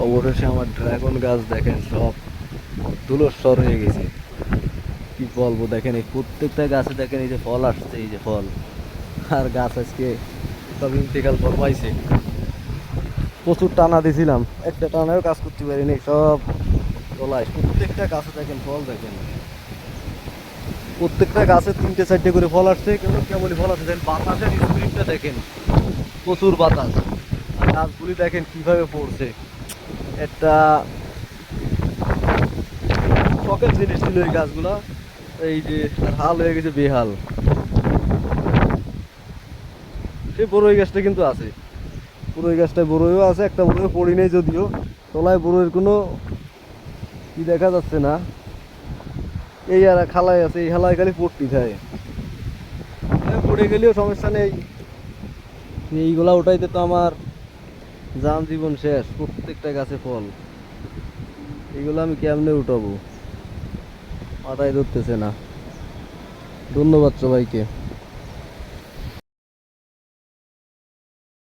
অবশেষে আমার ড্রাগন গাছ দেখেন সব ধুলোস্বর হয়ে গেছে। কি বলবো, দেখেন এই প্রত্যেকটা গাছে দেখেন এই যে ফল আসছে, এই যে ফল। আর গাছ আজকে সব ইন্তেকাল ফরমাইছে। প্রচুর টানা দিছিলাম, একটা টানাও কাজ করতে পারিনি, সব তলায়। প্রত্যেকটা গাছে দেখেন ফল, দেখেন প্রত্যেকটা গাছে তিনটে চারটে করে ফল আসছে। কেমন কেমনই ফল আসছে, দেখেন বাতাসের স্পিডটা দেখেন, প্রচুর বাতাস। আর গাছগুলি দেখেন কিভাবে পড়ছে। একটা শখের জিনিস ছিল এই গাছগুলা, এই যে আর হাল হয়ে গেছে বেহাল। সেই বড়ই গাছটা কিন্তু আছে, বড়ই গাছটায় বড়ইও আছে, একটা বড়ই পড়ি নেই যদিও। তলায় বড়ইয়ের কোনো কি দেখা যাচ্ছে না। এই আর খালাই আছে, এই খালায় খালি পড়তি খায়। পড়ে গেলেও সমস্যা নেই, এইগুলা ওঠাইতে তো আমার যান জীবন শেষ। প্রত্যেকটা গাছে ফল, এইগুলো আমি কেমনে উঠাবো, মাথায় ধরতেছে না। ধন্যবাদ সবাইকে।